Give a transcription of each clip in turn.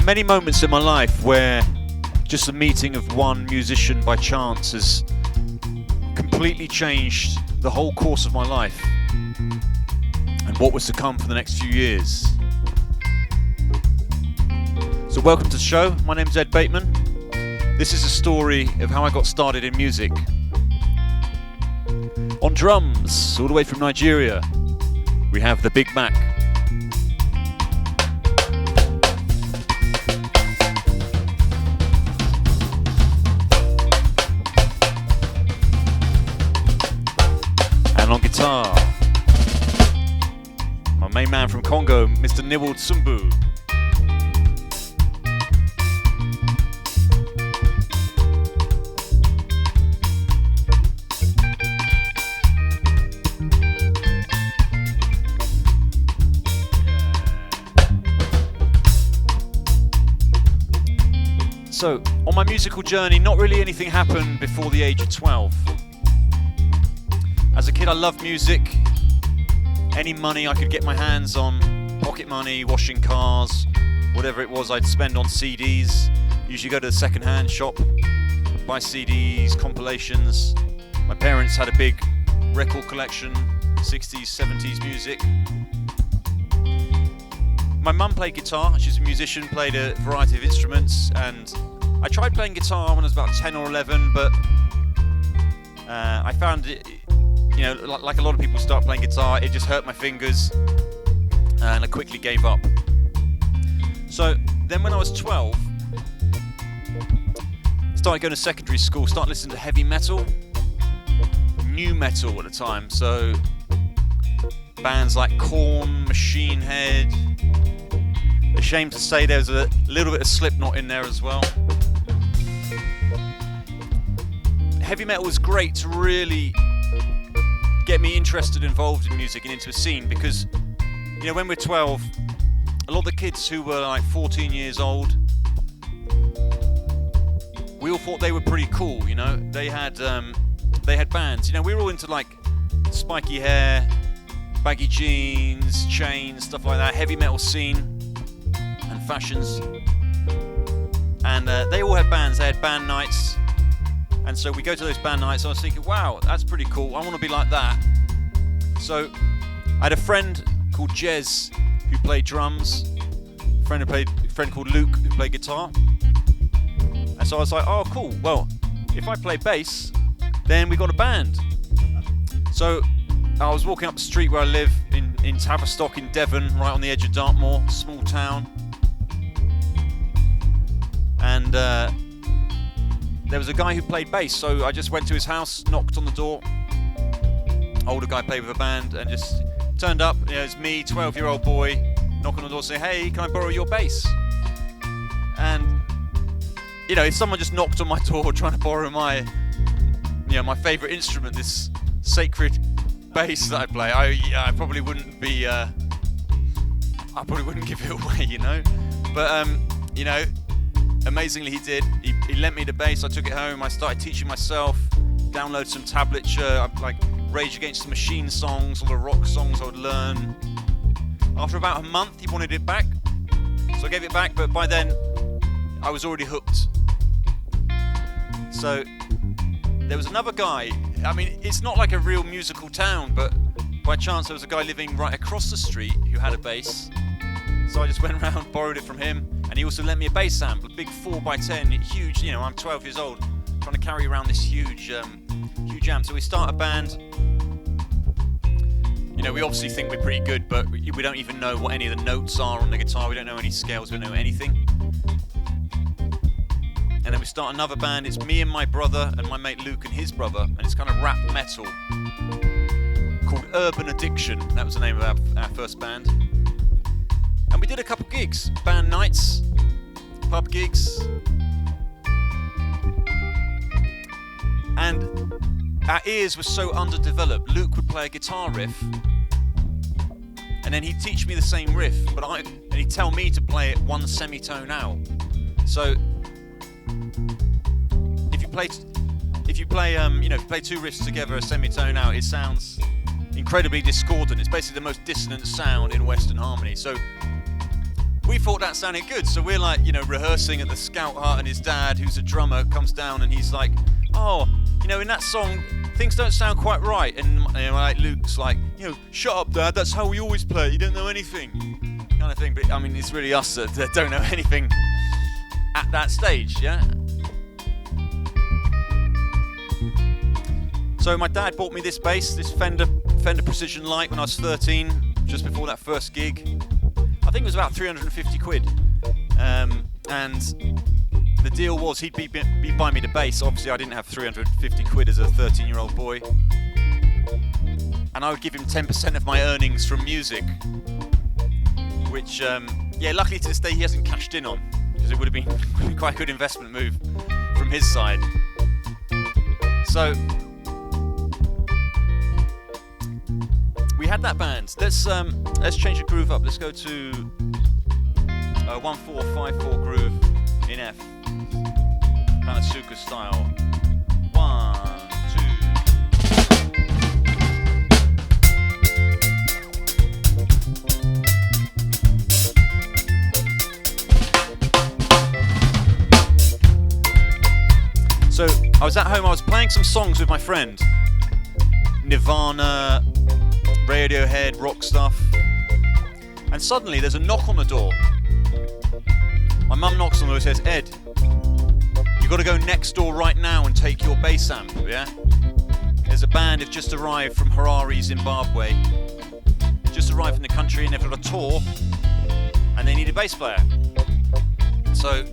many moments in my life where just the meeting of one musician by chance has completely changed the whole course of my life and what was to come for the next few years. So welcome to the show. My name's Ed Bateman. This is a story of how I got started in music. On drums, all the way from Nigeria, we have the Big Mac. And on guitar, my main man from Congo, Mr. Niwel Tsumbu. So, on my musical journey, not really anything happened before the age of 12. As a kid, I loved music. Any money I could get my hands on, pocket money, washing cars, whatever it was I'd spend on CDs. Usually go to the second-hand shop, buy CDs, compilations. My parents had a big record collection, 60s, 70s music. My mum played guitar. She's a musician, played a variety of instruments, and I tried playing guitar when I was about 10 or 11, but I found it, you know, like a lot of people start playing guitar, it just hurt my fingers, and I quickly gave up. So then when I was 12, started going to secondary school, started listening to heavy metal, new metal at the time, so bands like Korn, Machine Head. Ashamed to say there's a little bit of Slipknot in there as well. Heavy metal was great to really get me interested, involved in music and into a scene, because, you know, when we're 12, a lot of the kids who were like 14 years old, we all thought they were pretty cool, you know. They had bands, you know. We were all into like spiky hair, baggy jeans, chains, stuff like that, heavy metal scene and fashions, and they all had bands. They had band nights, and so we go to those band nights. I was thinking, wow, that's pretty cool, I want to be like that. So I had a friend called Jez who played drums, a friend called Luke who played guitar, and so I was like, oh cool, well if I play bass then we got a band. So I was walking up the street where I live in Tavistock in Devon, right on the edge of Dartmoor, small town. And there was a guy who played bass, so I just went to his house, knocked on the door. Older guy played with a band, and just turned up. You know, it's me, 12-year-old boy, knocking on the door, saying, "Hey, can I borrow your bass?" And you know, if someone just knocked on my door trying to borrow my, you know, my favourite instrument, this sacred bass that I play, I probably wouldn't be. I probably wouldn't give it away, you know. But you know. Amazingly, he did. He lent me the bass. I took it home. I started teaching myself. Downloaded some tablature, like Rage Against the Machine songs, all the rock songs I would learn. After about a month, he wanted it back, so I gave it back. But by then, I was already hooked. So there was another guy. I mean, it's not like a real musical town, but by chance there was a guy living right across the street who had a bass. So I just went around, borrowed it from him, and he also lent me a bass amp, a big 4x10, huge, you know, I'm 12 years old, trying to carry around this huge amp. So we start a band. You know, we obviously think we're pretty good, but we don't even know what any of the notes are on the guitar, we don't know any scales, we don't know anything. And then we start another band. It's me and my brother and my mate Luke and his brother, and it's kind of rap metal called Urban Addiction. That was the name of our first band. And we did a couple gigs, band nights, pub gigs, and our ears were so underdeveloped. Luke would play a guitar riff, and then he'd teach me the same riff, and he'd tell me to play it one semitone out. So if you play two riffs together a semitone out, it sounds incredibly discordant. It's basically the most dissonant sound in Western harmony. So we thought that sounded good, so we're like, rehearsing at the scout hut, and his dad, who's a drummer, comes down and he's like, oh, in that song, things don't sound quite right. And like Luke's like, shut up, Dad, that's how we always play, you don't know anything, kind of thing. But I mean, it's really us that don't know anything at that stage, yeah? So my dad bought me this bass, this Fender Precision Light, when I was 13, just before that first gig. I think it was about 350 quid. And the deal was he'd be buying me the bass. Obviously I didn't have 350 quid as a 13-year-old boy. And I would give him 10% of my earnings from music. Which, luckily to this day he hasn't cashed in on. Because it would have been quite a good investment move from his side. So we had that band. Let's change the groove up. Let's go to a 1-4-5-4 groove in F, kind of soca style. 1, 2. So I was at home. I was playing some songs with my friend. Nirvana, Radiohead, rock stuff, and suddenly there's a knock on the door. My mum knocks on the door and says, Ed, you got to go next door right now and take your bass amp, yeah? There's a band who've just arrived from Harare, Zimbabwe, just arrived in the country and they've got a tour and they need a bass player. So,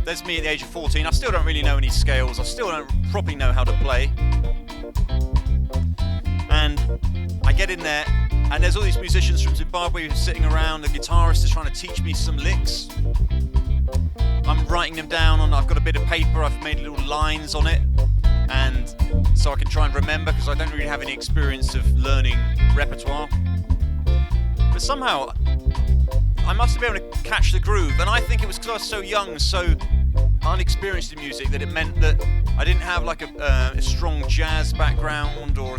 there's me at the age of 14. I still don't really know any scales. I still don't properly know how to play. And I get in there, and there's all these musicians from Zimbabwe sitting around. The guitarist is trying to teach me some licks. I'm writing them down I've got a bit of paper, I've made little lines on it, and so I can try and remember, because I don't really have any experience of learning repertoire. But somehow, I must have been able to catch the groove, and I think it was because I was so young, so unexperienced in music, that it meant that I didn't have like a strong jazz background or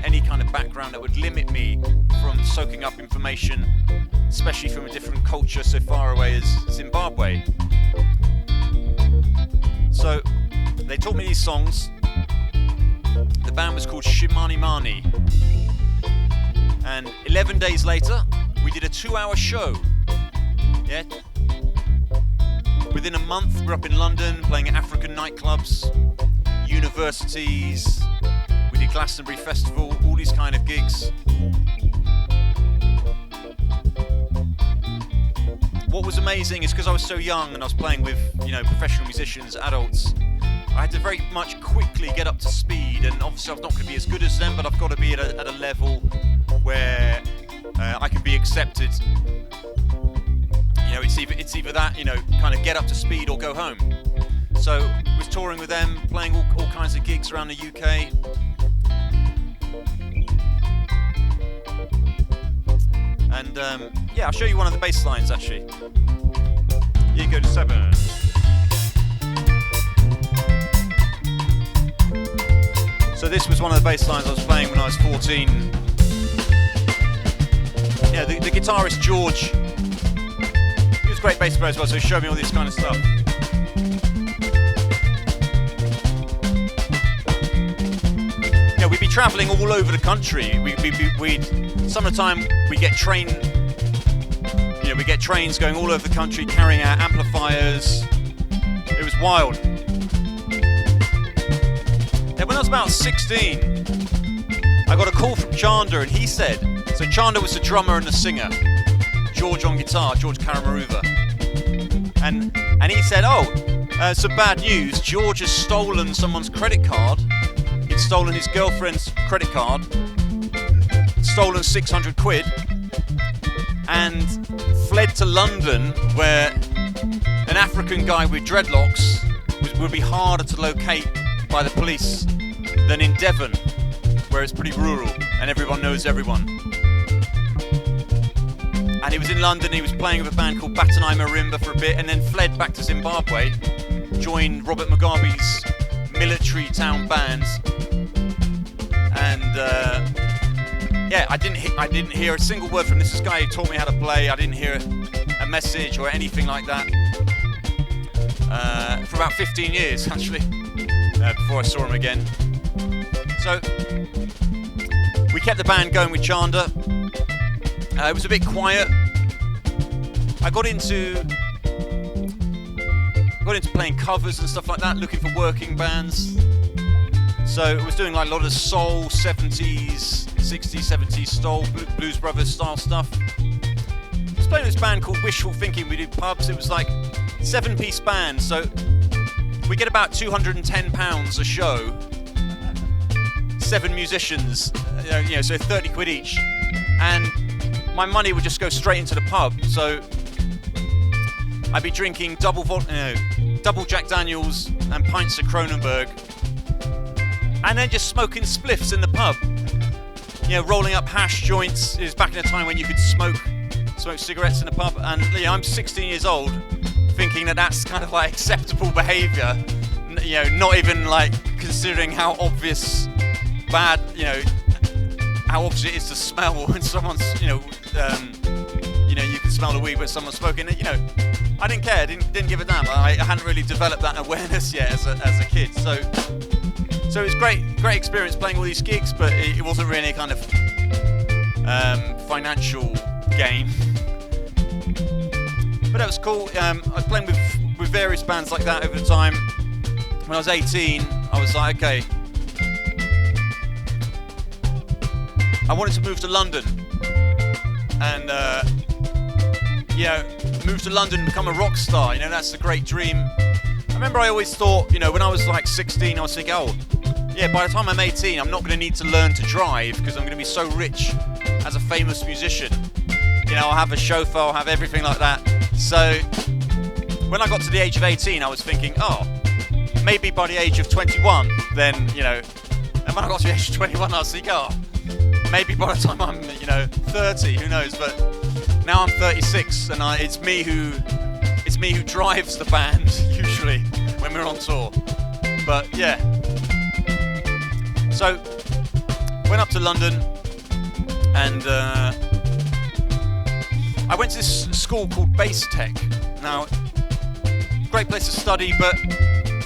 any kind of background that would limit me from soaking up information, especially from a different culture so far away as Zimbabwe. So they taught me these songs. The band was called Shimani Mani, and 11 days later we did a 2-hour show. Yeah. Within a month, we're up in London playing at African nightclubs, universities, we did Glastonbury Festival, all these kind of gigs. What was amazing is because I was so young and I was playing with, professional musicians, adults, I had to very much quickly get up to speed, and obviously I'm not going to be as good as them, but I've got to be at a level where I can be accepted. It's either that, kind of get up to speed or go home. So I was touring with them, playing all kinds of gigs around the UK. And I'll show you one of the bass lines actually. Here you go to 7. So this was one of the bass lines I was playing when I was 14. Yeah, the guitarist George, he was a great bass player as well, so he showed me all this kind of stuff. Yeah, we'd be travelling all over the country. We'd some of the time we get trains going all over the country carrying out amplifiers. It was wild. Yeah, when I was about 16, I got a call from Chanda, and he said, so Chanda was the drummer and the singer, George on guitar, George Karamaruva, and he said, some bad news, George has stolen someone's credit card. He'd stolen his girlfriend's credit card, stolen 600 quid, and fled to London, where an African guy with dreadlocks would be harder to locate by the police than in Devon, where it's pretty rural and everyone knows everyone. And he was in London, he was playing with a band called Bateman Marimba for a bit, and then fled back to Zimbabwe, joined Robert Mugabe's military town bands, and I didn't hear a single word from this guy who taught me how to play. I didn't hear a message or anything like that for about 15 years, actually, before I saw him again. So we kept the band going with Chanda. It was a bit quiet. I got into playing covers and stuff like that, looking for working bands. So I was doing like a lot of soul, 70s, 60s, 70s soul, Blues Brothers style stuff. I was playing this band called Wishful Thinking. We did pubs. It was like 7-piece band, so we get about £210 a show. 7 musicians, so 30 quid each, and my money would just go straight into the pub. So I'd be drinking double Jack Daniels and pints of Kronenberg, and then just smoking spliffs in the pub. Rolling up hash joints. It was back in a time when you could smoke cigarettes in the pub, and I'm 16 years old, thinking that that's kind of like acceptable behaviour. Not even like considering how obvious bad, how obvious it is to smell when someone's, you can smell the weed when someone's smoking. I didn't care. Didn't give a damn. I hadn't really developed that awareness yet as a kid. So it was great experience playing all these gigs, but it wasn't really a kind of financial gain. But that was cool. I was playing with various bands like that over the time. When I was 18, I was like, okay, I wanted to move to London, and move to London and become a rock star. That's the great dream. I remember I always thought, when I was like 16, I was thinking, by the time I'm 18, I'm not going to need to learn to drive because I'm going to be so rich as a famous musician. I'll have a chauffeur, I'll have everything like that. So when I got to the age of 18, I was thinking, maybe by the age of 21, then, and when I got to the age of 21, I was thinking, maybe by the time I'm, 30, who knows? But now I'm 36, and it's me who drives the band usually when we're on tour. But yeah, so went up to London, and I went to this school called Bass Tech. Now, great place to study, but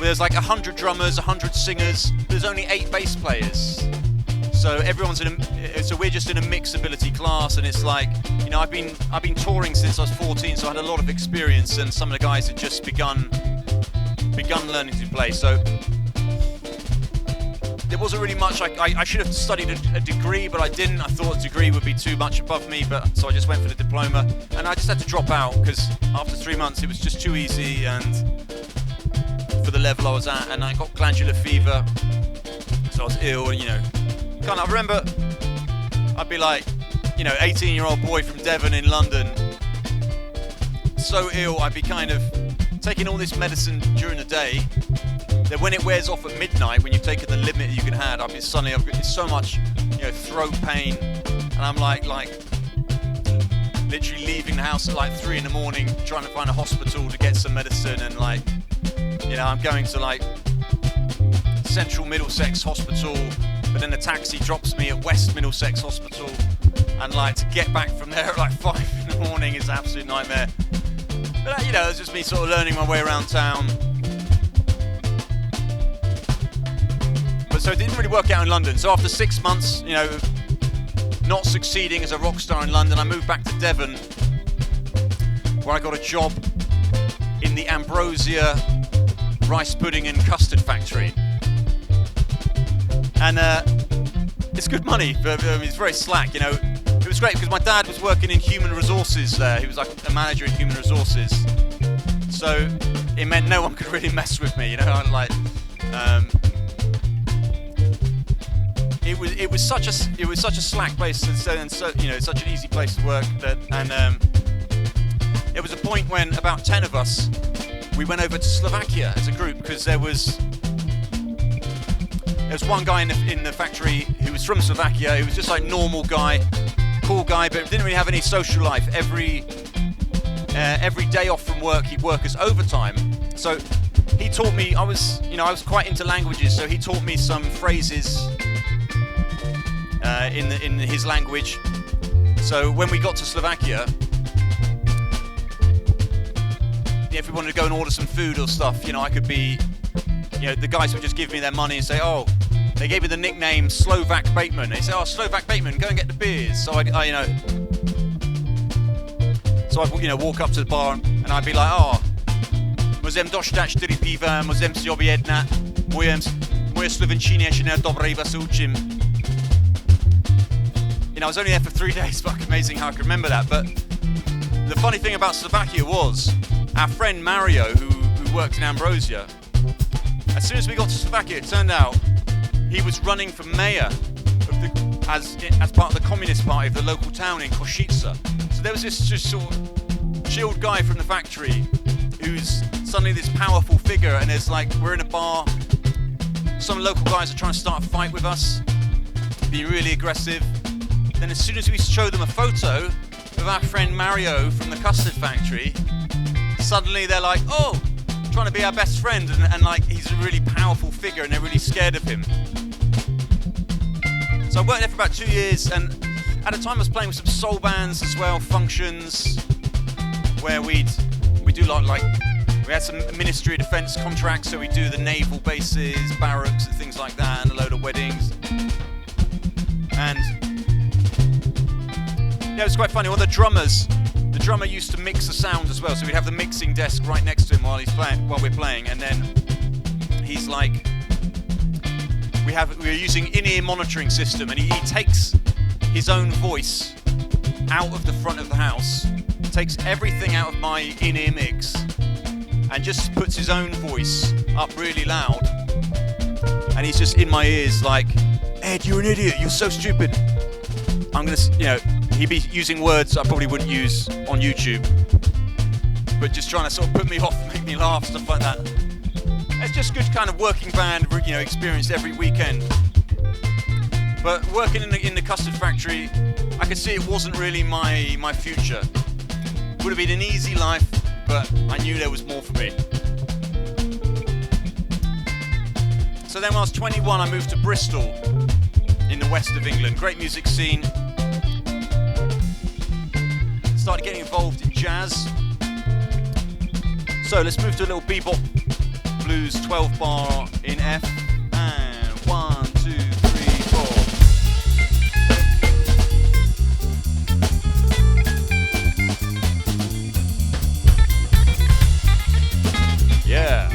there's like 100 drummers, 100 singers. There's only 8 bass players. So everyone's so we're just in a mixability class, and it's like, I've been touring since I was 14, so I had a lot of experience, and some of the guys had just begun learning to play. So there wasn't really much. I should have studied a degree, but I didn't. I thought a degree would be too much above me, so I just went for the diploma, and I just had to drop out because after 3 months it was just too easy, and for the level I was at, and I got glandular fever, so I was ill, and I remember I'd be like, 18-year-old boy from Devon in London, so ill, I'd be kind of taking all this medicine during the day. Then when it wears off at midnight, when you've taken the limit you can have, I've got so much, throat pain, and I'm like literally leaving the house at like 3 in the morning, trying to find a hospital to get some medicine, and I'm going to like Central Middlesex Hospital, but then the taxi drops me at West Middlesex Hospital, and like to get back from there at like 5 in the morning is an absolute nightmare. But it's just me sort of learning my way around town. But so it didn't really work out in London. So after 6 months, not succeeding as a rock star in London, I moved back to Devon, where I got a job in the Ambrosia rice pudding and custard factory. And it's good money, but it's very slack, It was great because my dad was working in human resources there. He was like a manager in human resources. So it meant no one could really mess with me, It was such a slack place, and so such an easy place to work there was a point when about 10 of us, we went over to Slovakia as a group, because there was one guy in the factory who was from Slovakia. He was just like normal guy, cool guy, but didn't really have any social life. Every day off from work, he'd work as overtime. So he taught me. I was quite into languages, so he taught me some phrases in his language. So when we got to Slovakia, if we wanted to go and order some food or stuff, I could be, the guys would just give me their money and say, oh, they gave me the nickname Slovak Bateman. They say, oh, Slovak Bateman, go and get the beers. So I'd walk up to the bar and I'd be like, oh, musem dostać 4 piwa, musem si objednat, moje slovenčina ještě dobré se učím. I was only there for 3 days. Fucking amazing how I can remember that. But the funny thing about Slovakia was our friend Mario, who worked in Ambrosia. As soon as we got to Slovakia, it turned out he was running for mayor as part of the Communist Party of the local town in Košice. So there was this just sort of chilled guy from the factory who's suddenly this powerful figure, and it's like we're in a bar. Some local guys are trying to start a fight with us, being really aggressive. Then as soon as we show them a photo of our friend Mario from the custard factory, suddenly they're like, oh, trying to be our best friend, and like he's a really powerful figure and they're really scared of him. So I worked there for about 2 years, and at the time I was playing with some soul bands as well, functions, where we do like we had some Ministry of Defence contracts, so we do the naval bases, barracks and things like that, and a load of weddings. And it was quite funny. One of the drummer used to mix the sound as well, so we'd have the mixing desk right next to him while we're playing, and then he's like, we're using in-ear monitoring system, and he takes his own voice out of the front of the house, takes everything out of my in-ear mix, and just puts his own voice up really loud, and he's just in my ears like, Ed, you're an idiot, you're so stupid. I'm gonna, he'd be using words I probably wouldn't use on YouTube, but just trying to sort of put me off, make me laugh, stuff like that. It's just good kind of working band, experience every weekend. But working in the custard factory, I could see it wasn't really my future. Would have been an easy life, but I knew there was more for me. So then when I was 21, I moved to Bristol in the west of England. Great music scene. Started getting involved in jazz. So let's move to a little bebop blues 12 bar in F. And 1, 2, 3, 4. Yeah.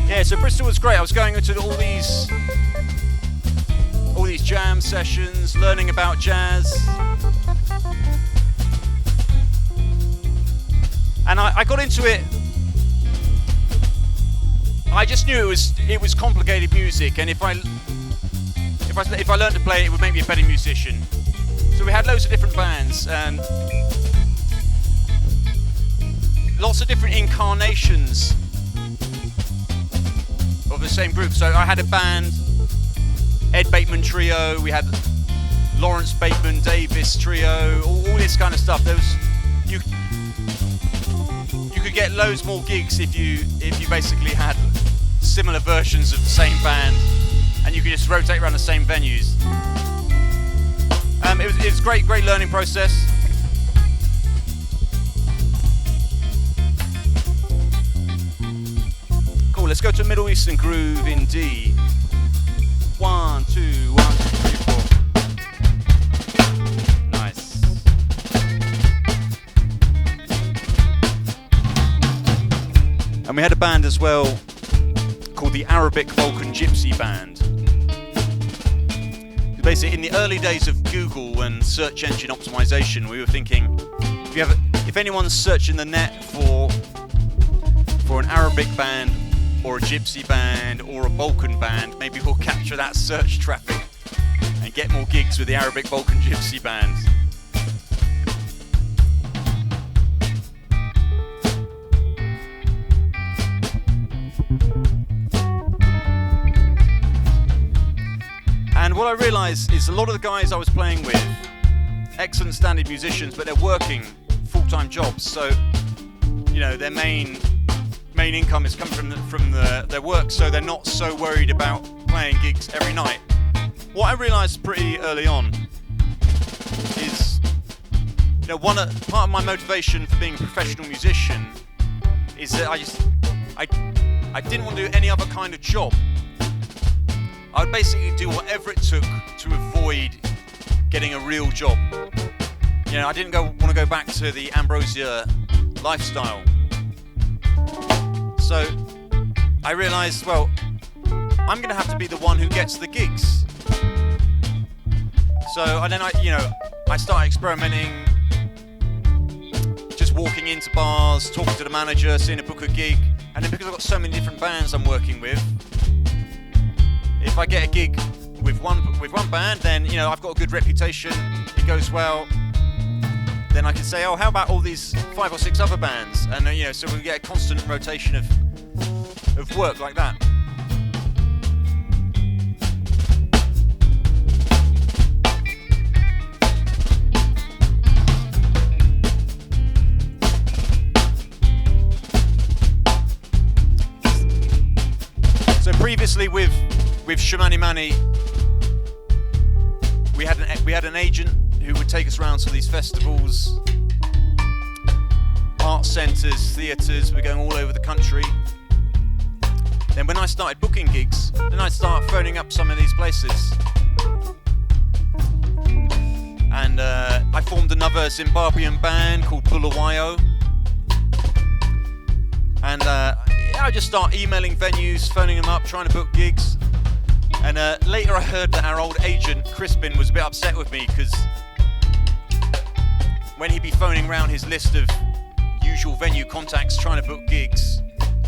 Yeah, so Bristol was great. I was going into all these jam sessions, learning about jazz. And I got into it. I just knew it was complicated music, and if I learned to play it, it would make me a better musician. So we had loads of different bands and lots of different incarnations of the same group. So I had a band, Ed Bateman Trio, we had Lawrence Bateman Davis Trio, all this kind of stuff. You could get loads more gigs if you basically had similar versions of the same band, and you could just rotate around the same venues. It was great learning process. Cool, let's go to a Middle Eastern groove in D. 1, 2, 1, 2, 3, 4. Nice. And we had a band as well called the Arabic Balkan Gypsy Band. Basically, in the early days of Google and search engine optimization, we were thinking, if anyone's searching the net for an Arabic band or a gypsy band or a Balkan band, maybe we'll capture that search traffic and get more gigs with the Arabic Balkan Gypsy bands. And what I realised is a lot of the guys I was playing with, excellent standard musicians, but they're working full-time jobs, so their main main income is coming from their work, so they're not so worried about playing gigs every night. What I realised pretty early on is, part of my motivation for being a professional musician is that I didn't want to do any other kind of job. I would basically do whatever it took to avoid getting a real job. I didn't want to go back to the Ambrosia lifestyle. So I realised, well, I'm going to have to be the one who gets the gigs. So and then I started experimenting, just walking into bars, talking to the manager, seeing a book a gig, and then because I've got so many different bands I'm working with, if I get a gig with one band, then I've got a good reputation, it goes well. Then I can say, oh, how about all these 5 or 6 other bands? And so we get a constant rotation of work like that. So previously with Shamani Mani, we had an agent who would take us around to these festivals, art centres, theatres. We're going all over the country. Then when I started booking gigs, then I'd start phoning up some of these places. And I formed another Zimbabwean band called Bulawayo. And I just start emailing venues, phoning them up, trying to book gigs. And later I heard that our old agent, Crispin, was a bit upset with me because when he'd be phoning around his list of usual venue contacts trying to book gigs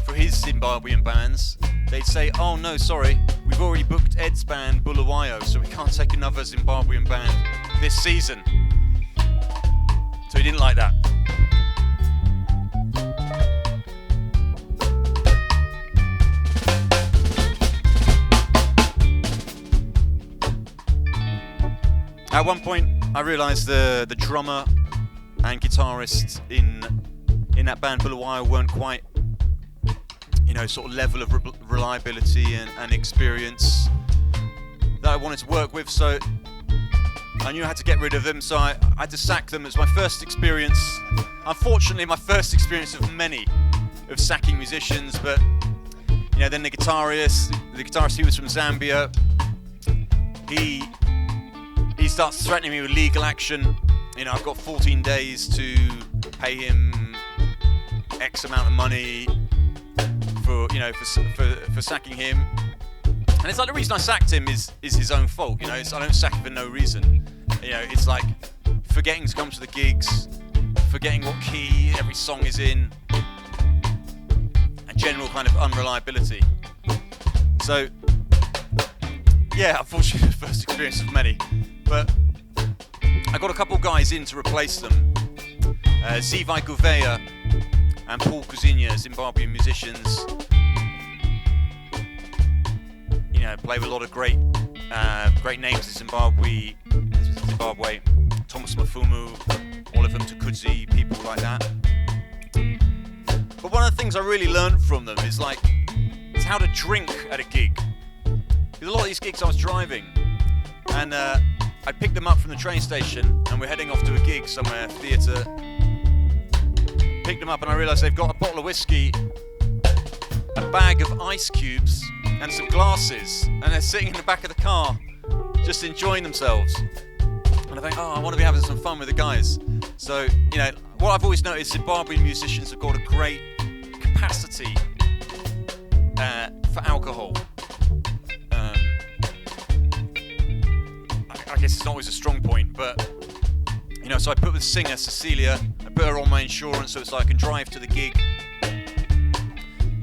for his Zimbabwean bands, they'd say, oh no, sorry, we've already booked Ed's band, Bulawayo, so we can't take another Zimbabwean band this season. So he didn't like that. At one point, I realised the drummer and guitarist in that band Bulawayo weren't quite, sort of level of reliability and experience that I wanted to work with. So I knew I had to get rid of them. So I had to sack them. It was my first experience. Unfortunately, my first experience of many of sacking musicians. But then the guitarist, he was from Zambia. He starts threatening me with legal action. I've got 14 days to pay him X amount of money for sacking him. And it's like the reason I sacked him is his own fault. I don't sack him for no reason. It's like forgetting to come to the gigs, forgetting what key every song is in, and general kind of unreliability. So yeah, unfortunately, the first experience of many. But I got a couple guys in to replace them. Zivai Gouveia and Paul Kuzinya, Zimbabwean musicians. Play with a lot of great names in Zimbabwe. Thomas Mafumu, all of them Tukudzi, people like that. But one of the things I really learned from them is how to drink at a gig. Because a lot of these gigs I was driving, and I picked them up from the train station, and we're heading off to a gig somewhere, theatre. Picked them up, and I realised they've got a bottle of whiskey, a bag of ice cubes, and some glasses, and they're sitting in the back of the car, just enjoying themselves. And I think, I want to be having some fun with the guys. So, what I've always noticed, Zimbabwean musicians have got a great capacity for alcohol. I guess it's not always a strong point, but so I put the singer Cecilia, I put her on my insurance, so it's like I can drive to the gig.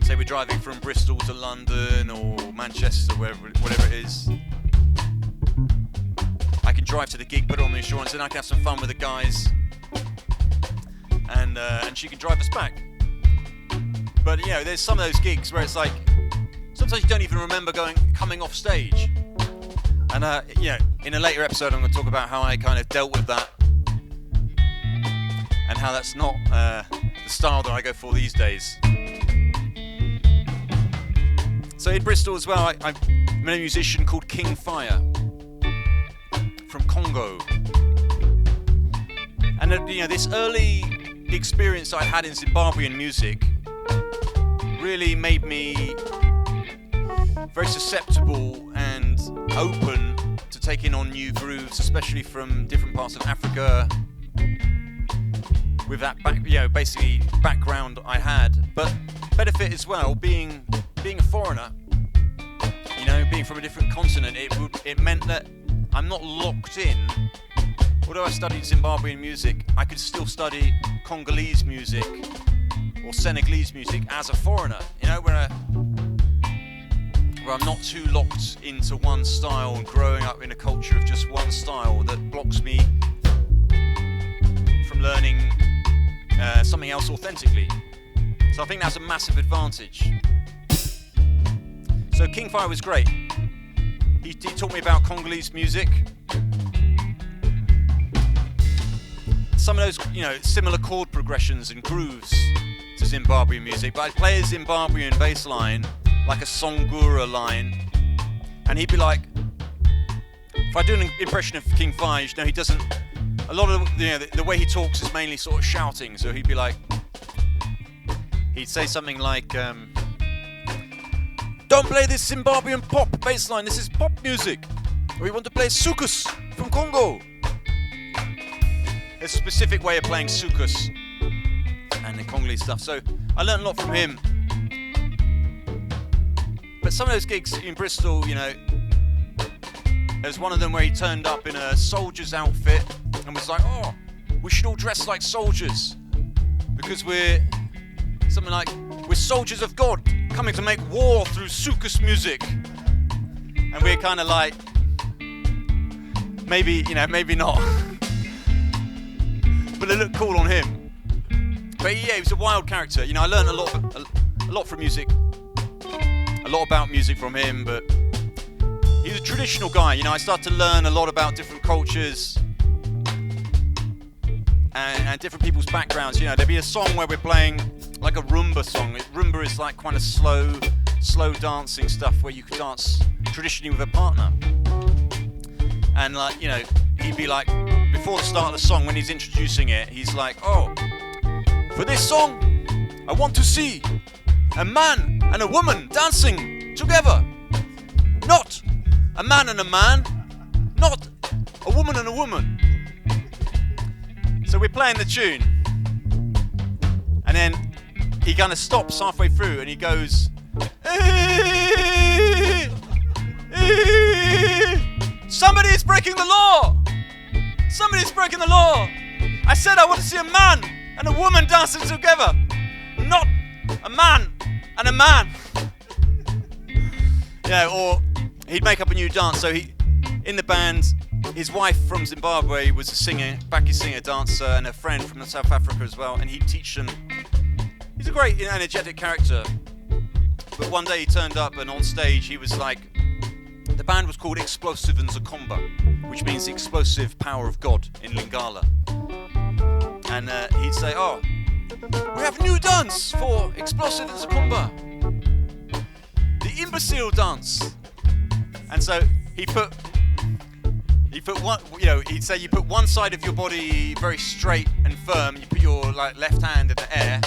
Say we're driving from Bristol to London or Manchester, whatever it is. I can drive to the gig, put her on the insurance, and I can have some fun with the guys, and she can drive us back. But there's some of those gigs where it's like sometimes you don't even remember coming off stage. And in a later episode, I'm going to talk about how I kind of dealt with that, and how that's not the style that I go for these days. So in Bristol as well, I'm a musician called King Fire from Congo. And this early experience I had in Zimbabwean music really made me very susceptible and open to taking on new grooves, especially from different parts of Africa, with that basically background I had. But benefit as well, being a foreigner, being from a different continent, it meant that I'm not locked in. Although I studied Zimbabwean music, I could still study Congolese music or Senegalese music as a foreigner, where I'm not too locked into one style and growing up in a culture of just one style that blocks me from learning something else authentically. So I think that's a massive advantage. So King Fire was great. He taught me about Congolese music. Some of those, similar chord progressions and grooves to Zimbabwean music, but I'd play a Zimbabwean bass line, like a Sungura line, and he'd be like, if I do an impression of King Fire, he doesn't, a lot of the way he talks is mainly sort of shouting, so he'd be like, he'd say something like, don't play this Zimbabwean pop bass line, this is pop music. We want to play soukous from Congo. There's a specific way of playing soukous and the Congolese stuff, so I learned a lot from him. But some of those gigs in Bristol, there's one of them where he turned up in a soldier's outfit and was like, oh, we should all dress like soldiers because we're something like, we're soldiers of God coming to make war through soukous music. And we're kind of like, maybe not. But it looked cool on him. But yeah, he was a wild character. I learned a lot from music. A lot about music from him, but he's a traditional guy. I started to learn a lot about different cultures and different people's backgrounds. There'd be a song where we're playing like a rumba song. Rumba is like kind of slow dancing stuff where you could dance traditionally with a partner. And he'd be like, before the start of the song, when he's introducing it, he's like, oh, for this song, I want to see a man and a woman dancing together. Not a man and a man, not a woman and a woman. So we're playing the tune, and then he kind of stops halfway through and he goes, somebody's breaking the law! Somebody's breaking the law! I said I want to see a man and a woman dancing together, not a man and a man. Or he'd make up a new dance. So in the band, his wife from Zimbabwe was a singer, backing singer, dancer, and a friend from South Africa as well, and he'd teach them. He's a great, energetic character. But one day he turned up, and on stage he was like, the band was called Explosive and Zakomba, which means the explosive power of God in Lingala. And he'd say, oh, we have a new dance for Explosive and Sungura. The imbecile dance. And so he put one, he'd say you put one side of your body very straight and firm, you put your left hand in the air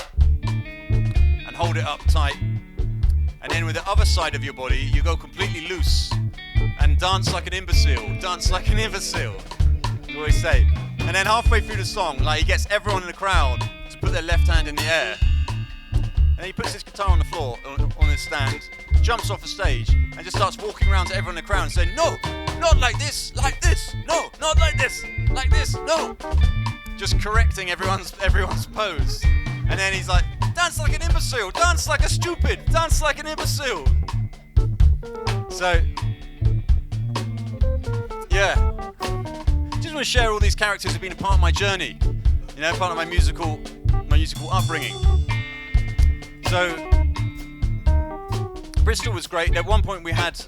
and hold it up tight. And then with the other side of your body, you go completely loose and dance like an imbecile. Dance like an imbecile. That's what he say. And then halfway through the song, he gets everyone in the crowd to put their left hand in the air. And he puts his guitar on the floor, on his stand, jumps off the stage, and just starts walking around to everyone in the crowd and saying, no, not like this, no, not like this, no. Just correcting everyone's pose. And then he's like, dance like an imbecile, dance like a stupid, dance like an imbecile. So, yeah. Just want to share all these characters who've been a part of my journey, part of my musical upbringing. So, Bristol was great. At one point we had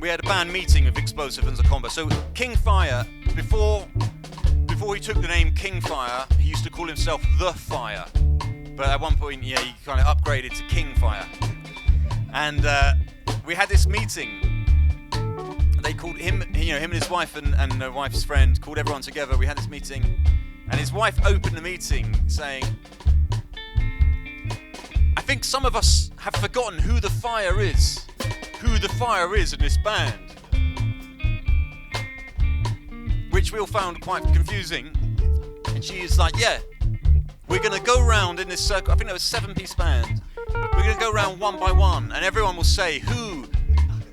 a band meeting of Explosive and Zakomba. So King Fire, before he took the name King Fire, he used to call himself The Fire. But at one point, yeah, he kind of upgraded to King Fire. And we had this meeting. They called him, him and his wife and their wife's friend called everyone together. We had this meeting, and his wife opened the meeting saying, "I think some of us have forgotten who the fire is in this band," which we all found quite confusing. And she is like, "Yeah, we're gonna go round in this circle." I think there was a 7-piece band. We're gonna go round one by one, and everyone will say who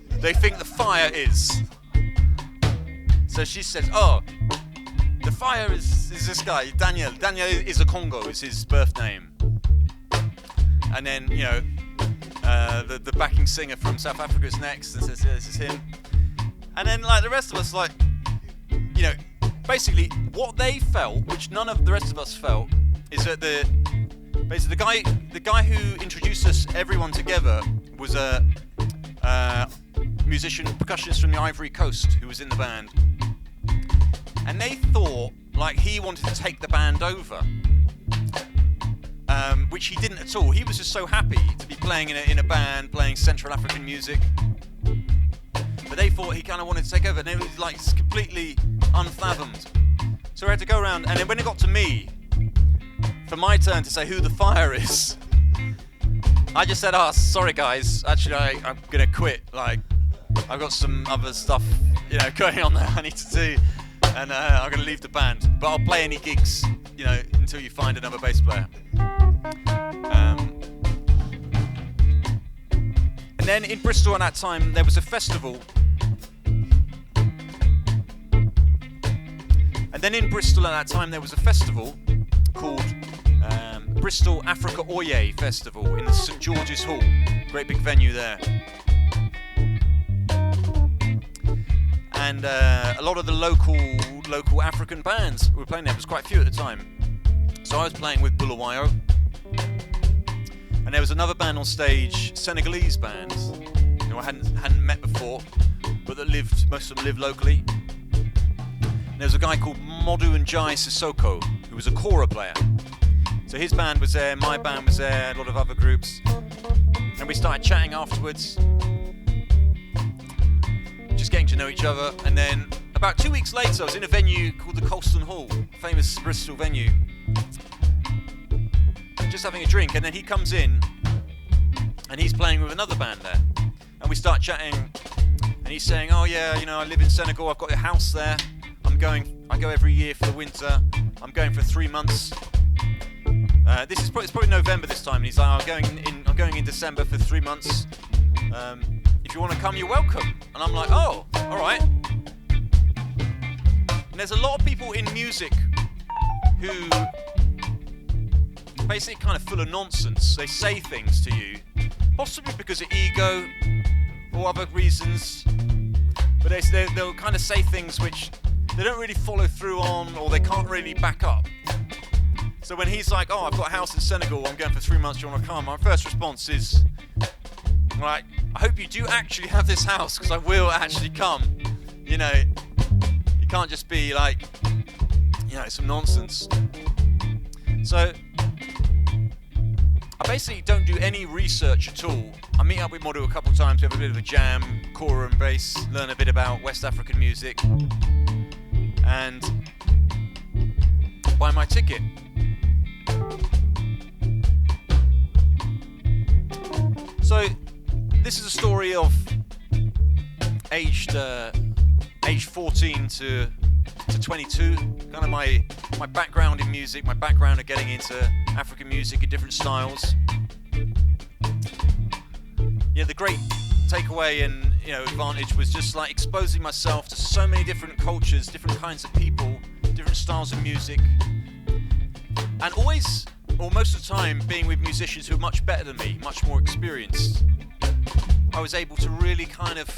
they think the fire is. So she says, "Oh, the fire is this guy, Daniel. Daniel is a Congo, is his birth name." And then, the backing singer from South Africa is next and says, "Yeah, this is him." And then, like, the rest of us, like, basically what they felt, which none of the rest of us felt, is that the guy who introduced us everyone together was a musician, percussionist from the Ivory Coast who was in the band, and they thought like he wanted to take the band over, which he didn't at all. He was just so happy to be playing in a band, playing Central African music, but they thought he kind of wanted to take over, and it was like completely unfathomed. So we had to go around, and then when it got to me, for my turn to say who the fire is, I just said, "Oh, sorry guys, actually I'm gonna quit. Like, I've got some other stuff, going on there I need to do, and I'm gonna leave the band. But I'll play any gigs, until you find another bass player." And then in Bristol at that time there was a festival. Called Bristol Africa Oye Festival in the St George's Hall, great big venue there. And a lot of the local African bands were playing there. There was quite a few at the time. So I was playing with Bulawayo, and there was another band on stage, Senegalese bands, who I hadn't met before, but most of them lived locally. And there was a guy called Modu and Jai Sissoko, who was a kora player. So his band was there, my band was there, a lot of other groups. And we started chatting afterwards, just getting to know each other. And then about 2 weeks later, I was in a venue called the Colston Hall, famous Bristol venue, just having a drink. And then he comes in, and he's playing with another band there. And we start chatting, and he's saying, "Oh yeah, I live in Senegal, I've got a house there. I go every year for the winter. I'm going for 3 months. It's probably November this time." And he's like, I'm going in December for 3 months. If you want to come, you're welcome." And I'm like, "Oh, all right." And there's a lot of people in music who basically kind of full of nonsense. They say things to you, possibly because of ego or other reasons, but they'll kind of say things which they don't really follow through on, or they can't really back up. So when he's like, "Oh, I've got a house in Senegal, I'm going for 3 months, do you want to come?" my first response is, like, "I hope you do actually have this house, because I will actually come." You can't just be like, some nonsense. So I basically don't do any research at all. I meet up with Modu a couple times, we have a bit of a jam, kora and bass, learn a bit about West African music, and buy my ticket. So this is a story of aged 14 to 22, kind of my background in music, my background of getting into African music in different styles. Yeah, the great takeaway and advantage was just like exposing myself to so many different cultures, different kinds of people, different styles of music, and always, or most of the time, being with musicians who are much better than me, much more experienced. I was able to really kind of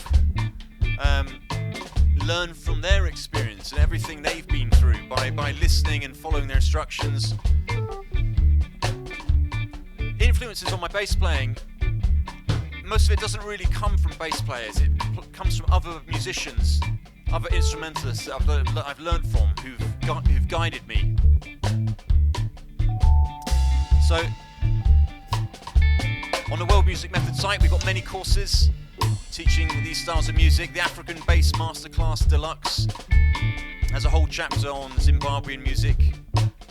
learn from their experience and everything they've been through by listening and following their instructions. Influences on my bass playing, most of it doesn't really come from bass players. It comes from other musicians, other instrumentalists that I've learned from, who've guided me. So On the World Music Method site, we've got many courses teaching these styles of music. The African Bass Masterclass Deluxe has a whole chapter on Zimbabwean music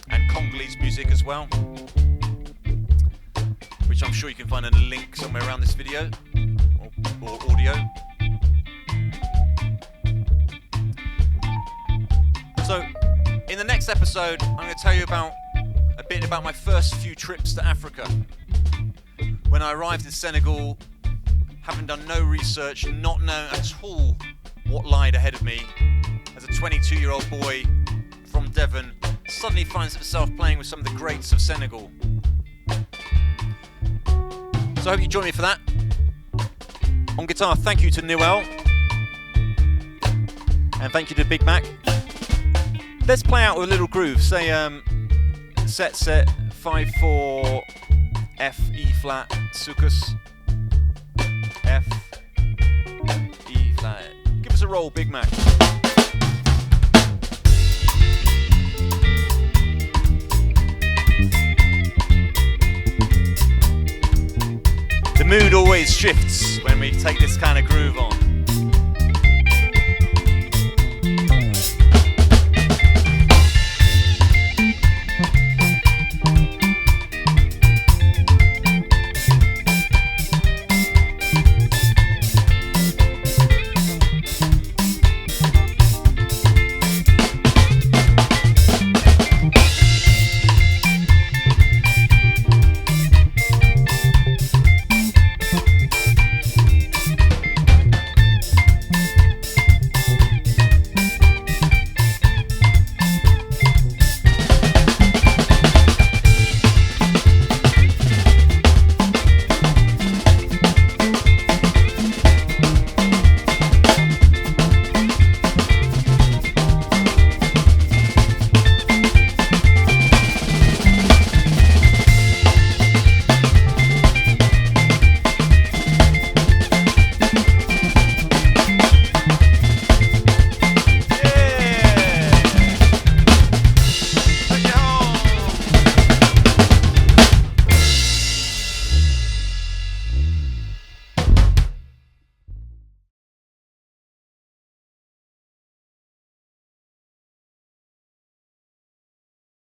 and Congolese music as well, which I'm sure you can find a link somewhere around this video or audio. So, in the next episode, I'm going to tell you about a bit about my first few trips to Africa. When I arrived in Senegal, having done no research, not knowing at all what lied ahead of me, as a 22-year-old boy from Devon suddenly finds himself playing with some of the greats of Senegal. So I hope you join me for that. On guitar, thank you to Niwel, and thank you to Big Mac. Let's play out with a little groove. Say set 5/4 F E flat sucus F E flat. Give us a roll, Big Mac. The mood always shifts when we take this kind of groove on.